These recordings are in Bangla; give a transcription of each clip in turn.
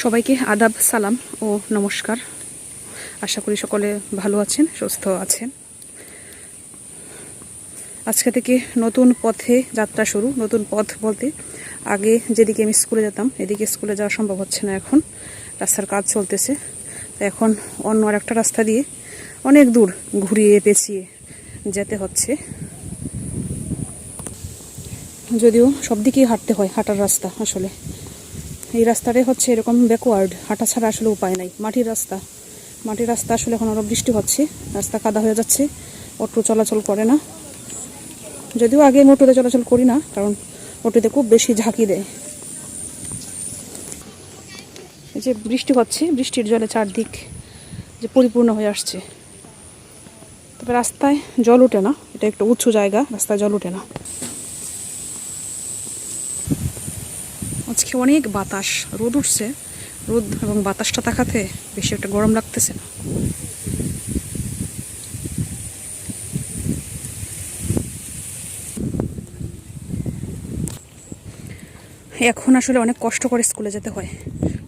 সবাইকে আদাব, সালাম ও নমস্কার। আশা করি সকলে ভালো আছেন, সুস্থ আছেন। আজকে থেকে নতুন পথে যাত্রা শুরু। নতুন পথ বলতে আগে যেদিকে আমি স্কুলে যেতাম এদিকে স্কুলে যাওয়া সম্ভব হচ্ছে না। এখন রাস্তার কাজ চলতেছে, তো এখন অন্য আর একটা রাস্তা দিয়ে অনেক দূর ঘুরিয়ে পেঁচিয়ে যেতে হচ্ছে। যদিও সব দিকেই হাঁটতে হয়, হাঁটার রাস্তা আসলে এই রাস্তাটাই হচ্ছে এরকম ব্যাকওয়ার্ড, হাঁটা ছাড়া আসলে উপায় নাই। মাটির রাস্তা আসলে এখন আরও বৃষ্টি হচ্ছে, রাস্তা কাদা হয়ে যাচ্ছে, অটো চলাচল করে না। যদিও আগে আমি অটোতে চলাচল করি না, কারণ অটোতে খুব বেশি ঝাঁকি দেয়। এই যে বৃষ্টি হচ্ছে, বৃষ্টির জলে চারদিক যে পরিপূর্ণ হয়ে আসছে, তবে রাস্তায় জল ওঠে না। এটা একটু উঁচু জায়গা, রাস্তায় জল ওঠে না। আজকে অনেক বাতাস, রোদ উঠছে। রোদ এবং বাতাসটা তাকাতে বেশি একটা গরম লাগতেছে না। এখন আসলে অনেক কষ্ট করে স্কুলে যেতে হয়,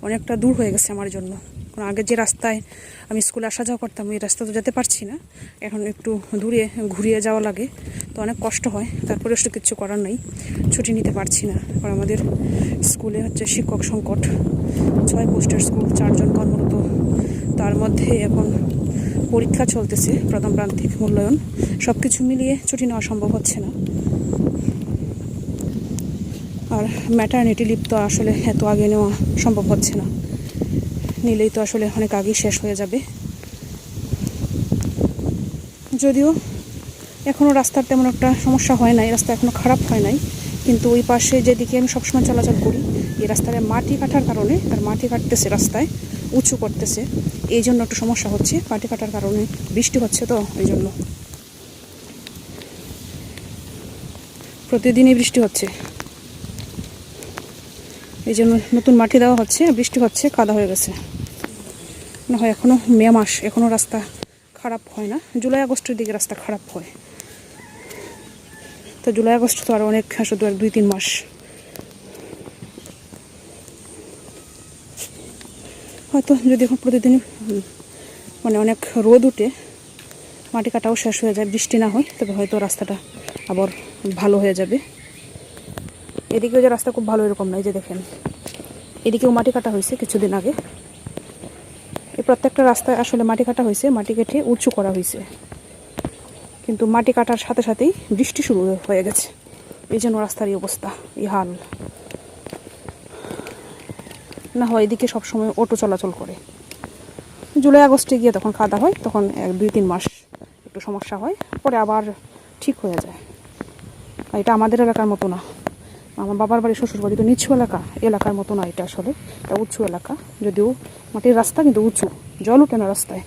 অনেকটা দূর হয়ে গেছে আমার জন্য। কারণ আগে যে রাস্তায় আমি স্কুলে আসা যাওয়া করতাম এই রাস্তা তো যেতে পারছি না, এখন একটু দূরে ঘুরিয়ে যাওয়া লাগে, তো অনেক কষ্ট হয়। তারপরে আসলে কিচ্ছু করার নেই, ছুটি নিতে পারছি না। কারণ আমাদের স্কুলে হচ্ছে শিক্ষক সংকট, 6 পোস্টের স্কুল, 4 জন কর্মরত। তার মধ্যে এখন পরীক্ষা চলতেছে, প্রথম প্রান্তিক মূল্যায়ন, সব কিছু মিলিয়ে ছুটি নেওয়া সম্ভব হচ্ছে না। আর ম্যাটারনিটি লিভ তো আসলে এত আগে নেওয়া সম্ভব হচ্ছে না, নিলেই তো আসলে অনেক আগেই শেষ হয়ে যাবে। যদিও এখনও রাস্তার তেমন একটা সমস্যা হয় নাই, রাস্তা এখনও খারাপ হয় নাই, কিন্তু ওই পাশে যেদিকে আমি সবসময় চলাচল করি এই রাস্তায় মাটি কাটার কারণে, আর মাটি কাটতেছে রাস্তায়, উঁচু করতেছে, এই জন্য একটু সমস্যা হচ্ছে। মাটি কাটার কারণে বৃষ্টি হচ্ছে, তো এই জন্য প্রতিদিনই বৃষ্টি হচ্ছে। এই জন্য নতুন মাটি দেওয়া হচ্ছে, বৃষ্টি হচ্ছে, কাদা হয়ে গেছে। না হয় এখনও মে মাস, এখনও রাস্তা খারাপ হয় না। জুলাই আগস্টের দিকে রাস্তা খারাপ হয়, তো জুলাই আগস্ট তো আরও অনেক, শুধু 2-3 মাস। হয়তো যদি এখন প্রতিদিন মানে অনেক রোদ উঠে মাটি কাটাও শেষ হয়ে যায়, বৃষ্টি না হয়, তবে হয়তো রাস্তাটা আবার ভালো হয়ে যাবে। এদিকেও যে রাস্তা খুব ভালো এরকম নয়, যে দেখেন এদিকেও মাটি কাটা হয়েছে কিছুদিন আগে। এই প্রত্যেকটা রাস্তায় আসলে মাটি কাটা হয়েছে, মাটি কেটে উঁচু করা হয়েছে, কিন্তু মাটি কাটার সাথে সাথেই বৃষ্টি শুরু হয়ে গেছে, এই জন্য রাস্তার এই অবস্থা, এই হাল। না হয় এদিকে সবসময় অটো চলাচল করে, জুলাই আগস্টে গিয়ে তখন কাদা হয়, তখন 2-3 মাস একটু সমস্যা হয়, পরে আবার ঠিক হয়ে যায়। আর এটা আমাদের এলাকার মতো না, আমার বাবার বাড়ি, শ্বশুর বাড়ি তো নিচু এলাকার মতো না, এটা আসলে এটা উঁচু এলাকা। যদিও মাটির রাস্তা, কিন্তু উঁচু, জল উঠে না রাস্তায়।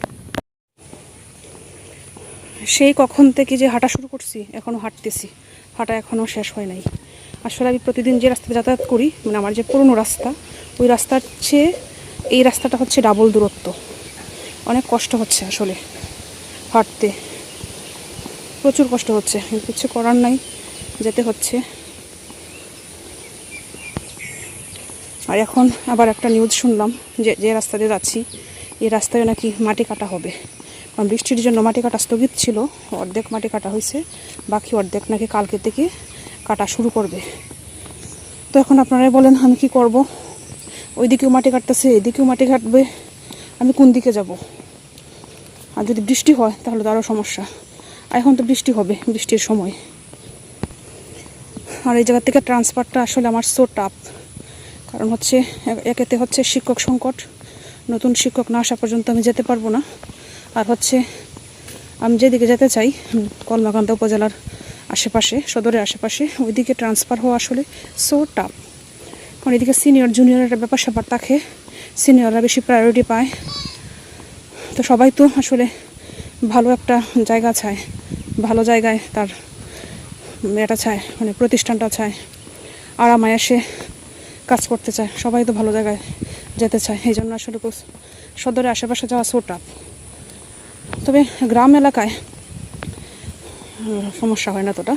সেই কখন থেকে যে হাঁটা শুরু করছি, এখনও হাঁটতেছি, হাঁটা এখনও শেষ হয় নাই। আসলে আমি প্রতিদিন যে রাস্তায় যাতায়াত করি, মানে আমার যে পুরনো রাস্তা, ওই রাস্তার চেয়ে এই রাস্তাটা হচ্ছে ডাবল দূরত্ব। অনেক কষ্ট হচ্ছে আসলে হাঁটতে, প্রচুর কষ্ট হচ্ছে, কিছু করার নাই, যেতে হচ্ছে। আর এখন আবার একটা নিউজ শুনলাম যে রাস্তা দিয়ে যাচ্ছি এই রাস্তায় নাকি মাটি কাটা হবে, কারণ বৃষ্টির জন্য মাটি কাটা স্থগিত ছিল। অর্ধেক মাটি কাটা হয়েছে, বাকি অর্ধেক নাকি কালকে থেকে কাটা শুরু করবে। তো এখন আপনারাই বলেন আমি কি করব? ওইদিকেও মাটি কাটতেছে, এদিকেও মাটি কাটবে, আমি কোন দিকে যাব? আর যদি বৃষ্টি হয় তাহলে তো আরও সমস্যা। এখন তো বৃষ্টি হবে, বৃষ্টির সময়। আর এই জায়গা থেকে ট্রান্সফারটা আসলে আমার সো টাফ, কারণ হচ্ছে একেতে হচ্ছে শিক্ষক সংকট, নতুন শিক্ষক না আসা পর্যন্ত আমি যেতে পারবো না। আর হচ্ছে আমি যেদিকে যেতে চাই, কলমাকান্দা উপজেলার আশেপাশে, সদরের আশেপাশে, ওইদিকে ট্রান্সফার হওয়া আসলে সো টাফ। কারণ এদিকে সিনিয়র জুনিয়র একটা ব্যাপার স্যাপার থাকে, সিনিয়ররা বেশি প্রায়োরিটি পায়। তো সবাই তো আসলে ভালো একটা জায়গা চায়, ভালো জায়গায় তার এটা চায়, মানে প্রতিষ্ঠানটা চায়, আরামায় এসে কাজ করতে চায়, সবাই তো ভালো জায়গায় যেতে চায়। এই জন্য আসলে সদরের আশেপাশে যাওয়া সো টাফ। তবে গ্রাম এলাকায় সমস্যা হয় না তোটা।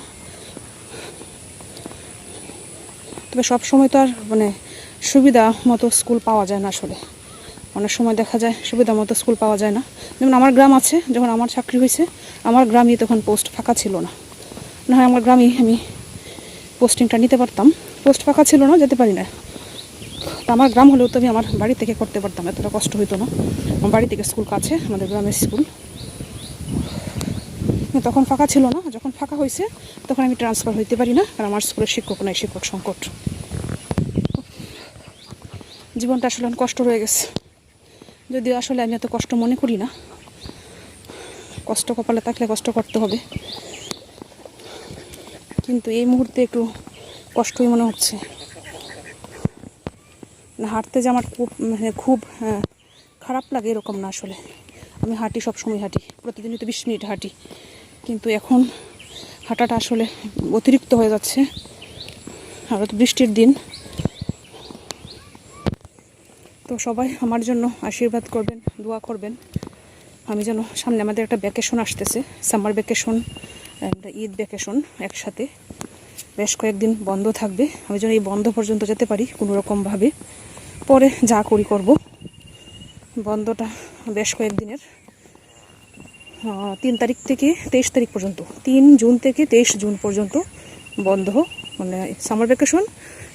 তবে সব সময় তো আর মানে সুবিধা মতো স্কুল পাওয়া যায় না আসলে। অনেক সময় দেখা যায় সুবিধা মতো স্কুল পাওয়া যায় না। যেমন আমার গ্রাম আছে, যখন আমার চাকরি হয়েছে আমার গ্রামই তখন পোস্ট ফাঁকা ছিল না, না হয় আমার গ্রামেই আমি পোস্টিংটা নিতে পারতাম। পোস্ট ফাঁকা ছিল না, যেতে পারি না। তো আমার গ্রাম হলেও তো আমি আমার বাড়ি থেকে করতে পারতাম, এতটা কষ্ট হইতো না। আমার বাড়ি থেকে স্কুল কাছে, আমাদের গ্রামের স্কুল। তখন ফাঁকা ছিল না, যখন ফাঁকা হয়েছে তখন আমি ট্রান্সফার হইতে পারি না, কারণ আমার স্কুলের শিক্ষক নাই, শিক্ষক সংকট। জীবনটা আসলে অনেক কষ্ট রয়ে গেছে, যদিও আসলে আমি এত কষ্ট মনে করি না। কষ্ট কপালে থাকলে কষ্ট করতে হবে, কিন্তু এই মুহূর্তে একটু কষ্টই মনে হচ্ছে। না, হাঁটতে যে আমার খুব খারাপ লাগে এরকম না আসলে। আমি হাঁটি, সবসময় হাঁটি, প্রতিদিনই তো 20 মিনিট হাঁটি, কিন্তু এখন হাঁটাটা আসলে অতিরিক্ত হয়ে যাচ্ছে। আর তো বৃষ্টির দিন, তো সবাই আমার জন্য আশীর্বাদ করবেন, দোয়া করবেন। আমি যেন সামনে আমাদের একটা ভ্যাকেশন আসতেছে, summer vacation and Eid vacation একসাথে, বেশ কয়েকদিন বন্ধ থাকবে। আমি যেন এই বন্ধ পর্যন্ত যেতে পারি কোনো রকমভাবে, পরে যা করি করব। বন্ধটা বেশ কয়েকদিনের, 3 তারিখ থেকে 23 তারিখ পর্যন্ত, 3 জুন থেকে 23 জুন পর্যন্ত বন্ধ, মানে summer vacation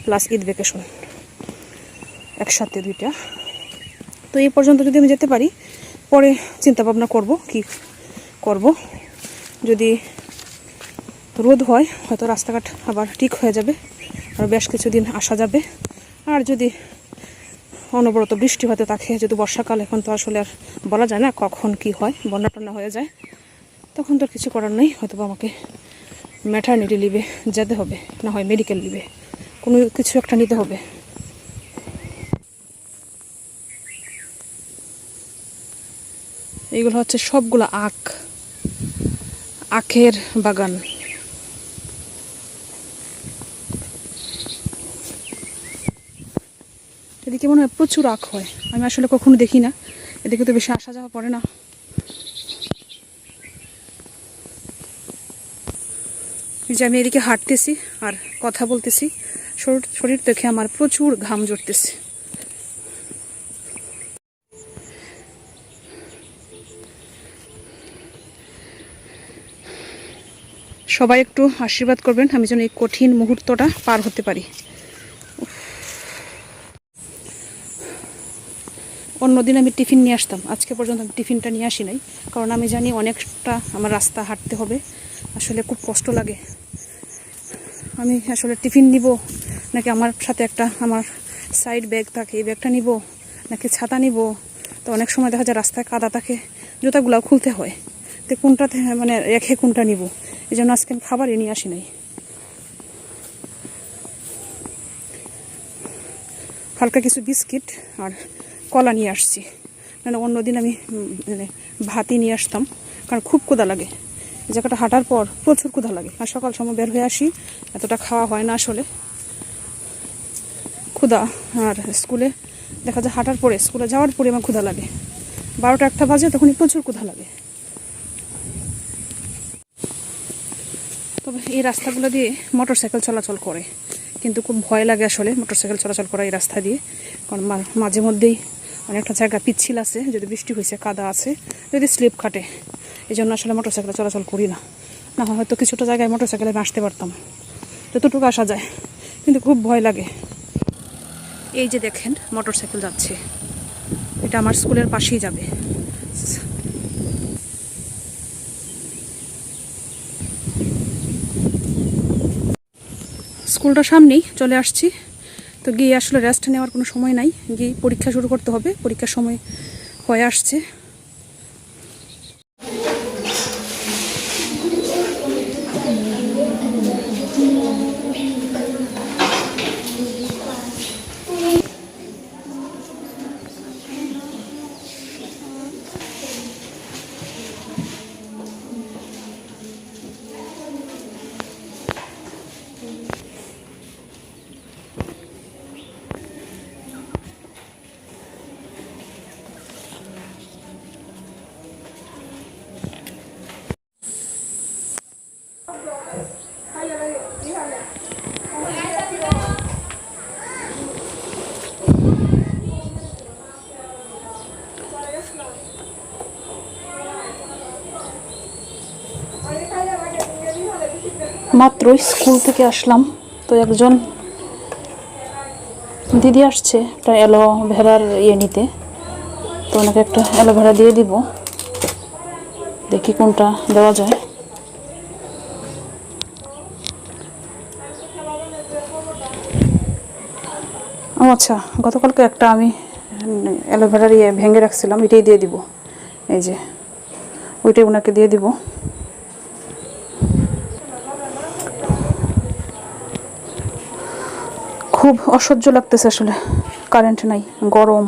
plus Eid vacation একসাথে দুইটা। তো এই পর্যন্ত যদি আমি যেতে পারি, পরে চিন্তা ভাবনা করব কি করব। যদি রোদ হয় হয়তো রাস্তাঘাট আবার ঠিক হয়ে যাবে, আর বেশ কিছুদিন আসা যাবে। আর যদি অনবরত বৃষ্টি হতে থাকে, যদি বর্ষাকাল, এখন তো আসলে আর বলা যায় না কখন কি হয়, বন্যা টন্যা হয়ে যায়, তখন তো কিছু করার নেই। হয়তো আমাকে ম্যাটারনিটি লিভে যেতে হবে, না হয় মেডিকেল লিভে, কোনো কিছু একটা নিতে হবে। এইগুলো হচ্ছে সবগুলো আখের বাগান। এদিকে মনে হয় প্রচুর আখ হয়, আমি আসলে কখনো দেখি না, এদিকে তো বেশি আসা যাওয়া পড়ে না। যে আমি এদিকে হাঁটতেছি আর কথা বলতেছি, শরীর দেখে আমার প্রচুর ঘাম ঝরতেছে। সবাই একটু আশীর্বাদ করবেন, আমি যেন এই কঠিন মুহূর্তটা পার হতে পারি। অন্যদিন আমি টিফিন নিয়ে আসতাম, আজকে পর্যন্ত আমি টিফিনটা নিয়ে আসি নাই, কারণ আমি জানি অনেকটা আমার রাস্তা হাঁটতে হবে, আসলে খুব কষ্ট লাগে। আমি আসলে টিফিন নিব নাকি আমার সাথে একটা আমার সাইড ব্যাগ থাকে, এই ব্যাগটা নিব নাকি ছাতা নিব। তো অনেক সময় দেখা যায় রাস্তায় কাদা থাকে, জুতাগুলাও খুলতে হয়, তো কোনটাতে মানে রেখে কোনটা নিব, এই জন্য আজকে আমি খাবারই নিয়ে আসি নাই। হালকা কিছু বিস্কিট আর কলা নিয়ে আসছি, মানে অন্যদিন আমি মানে ভাতই নিয়ে আসতাম, কারণ খুব ক্ষুধা লাগে। এই জায়গাটা হাঁটার পর প্রচুর ক্ষুধা লাগে, আর সকাল সময় বের হয়ে আসি, এতটা খাওয়া হয় না আসলে ক্ষুধা। আর স্কুলে দেখা যায় হাঁটার পরে, স্কুলে যাওয়ার পরে আমার ক্ষুধা লাগে, 12টা 1টা বাজে, তখনই প্রচুর ক্ষুধা লাগে। তবে এই রাস্তাগুলো দিয়ে মোটরসাইকেল চলাচল করে, কিন্তু খুব ভয় লাগে আসলে মোটরসাইকেল চলাচল করা এই রাস্তা দিয়ে, কারণ মাঝে মধ্যেই অনেকটা জায়গা পিচ্ছিল আছে, যদি বৃষ্টি হয়েছে কাদা আছে, যদি স্লিপ কাটে, এই জন্য আসলে মোটরসাইকেল চলাচল করি না। না হয়তো কিছুটা জায়গায় মোটরসাইকেলে আমি আসতে পারতাম, যতটুকু আসা যায়, কিন্তু খুব ভয় লাগে। এই যে দেখেন মোটরসাইকেল যাচ্ছে, এটা আমার স্কুলের পাশেই যাবে। স্কুলটা সামনেই, চলে আসছি। তো গিয়ে আসলে রেস্ট নেওয়ার কোনো সময় নাই, গিয়ে পরীক্ষা শুরু করতে হবে, পরীক্ষার সময় হয়ে আসছে। মাত্রই স্কুল থেকে আসলাম, তো একজন দিদি আসছে একটা অ্যালোভেরার নিতে, তো ওনাকে একটা অ্যালোভেরা দিয়ে দিব, দেখি কোনটা দেওয়া যায়। ও আচ্ছা, গতকালকে একটা আমি অ্যালোভেরার ভেঙে রাখছিলাম, এটাই দিয়ে দিব, এই যে ওইটাই ওনাকে দিয়ে দিব। খুব অসহ্য লাগতেছে আসলে, কারেন্ট নাই, গরম।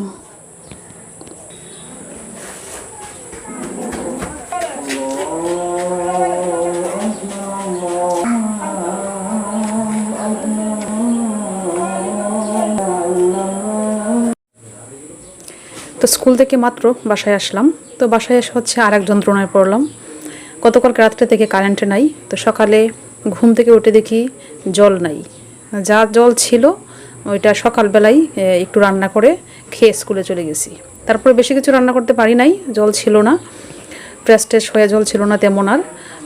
তো স্কুল থেকে মাত্র বাসায় আসলাম, তো বাসায় এসে হচ্ছে আর এক যন্ত্রণায় পড়লাম। গতকালকে রাত্রে থেকে কারেন্ট নাই, তো সকালে ঘুম থেকে উঠে দেখি জল নাই। যা জল ছিল ওইটা সকালবেলায় একটু রান্না করে খেয়ে স্কুলে চলে গেছি। তারপরে বেশি কিছু রান্না করতে পারি নাই, জল ছিল না, ফ্রেশ ট্রেশ হয়ে জল ছিল না তেমন আর।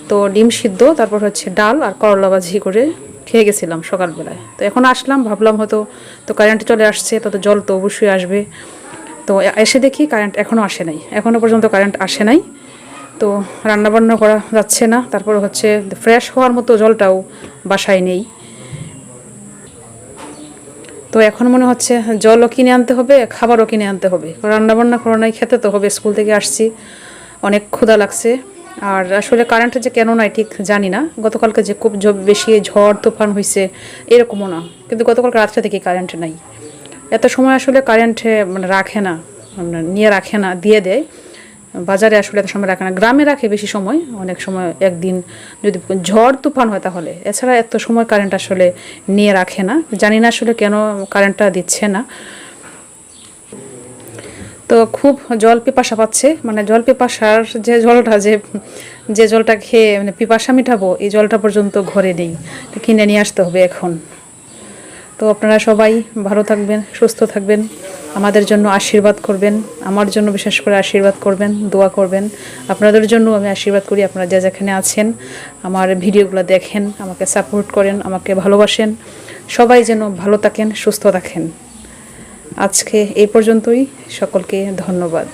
তো ডিম সিদ্ধ, তারপর হচ্ছে ডাল আর করলা ভাজি করে খেয়ে গেছিলাম সকালবেলায়। তো এখন আসলাম, ভাবলাম হয়তো তো কারেন্ট চলে আসছে, তো জল তো অবশ্যই আসবে। তো এসে দেখি কারেন্ট এখনও আসে নাই, এখনও পর্যন্ত কারেন্ট আসে নাই। তো রান্নাবান্না করা যাচ্ছে না, তারপর হচ্ছে ফ্রেশ হওয়ার মতো জলটাও বাসায় নেই। তো এখন মনে হচ্ছে জলও কিনে আনতে হবে, খাবারও কিনে আনতে হবে, রান্নাবান্না করা নাই, খেতে তো হবে, স্কুল থেকে আসছি, অনেক ক্ষুধা লাগছে। আর আসলে কারেন্ট যে কেন নাই ঠিক জানি না, গতকালকে যে খুব বেশি ঝড় তুফান হয়েছে এরকমও না, কিন্তু গতকালকে রাত্রে থেকে কারেন্ট নাই। এত সময় আসলে কারেন্ট মানে রাখে না, নিয়ে রাখে না, দিয়ে দেয়। বাজারে আসলে এত সময় রাখে না, গ্রামে রাখে বেশি সময়, অনেক সময় একদিন যদি ঝড় তুফান হয় তাহলে, এছাড়া এত সময় কারেন্ট আসলে নিয়ে রাখে না। জানি না আসলে কেন কারেন্টটা দিচ্ছে না। তো খুব জল পিপাসা পাচ্ছে, মানে জল পিপাসার যে জলটা যে জলটা খেয়ে মানে পিপাসা মিটাবো, এই জলটা পর্যন্ত ঘরে নেই, কিনে নিয়ে আসতে হবে এখন। তো আপনারা সবাই ভালো থাকবেন, সুস্থ থাকবেন, আমাদের জন্য আশীর্বাদ করবেন, আমার জন্য বিশেষ করে আশীর্বাদ করবেন, দোয়া করবেন। আপনাদের জন্য আমি আশীর্বাদ করি, আপনারা যে যেখানে আছেন আমার ভিডিওগুলো দেখেন, আমাকে সাপোর্ট করেন, আমাকে ভালোবাসেন, সবাই যেন ভালো থাকেন, সুস্থ থাকেন। আজকে এই পর্যন্তই, সকলকে ধন্যবাদ।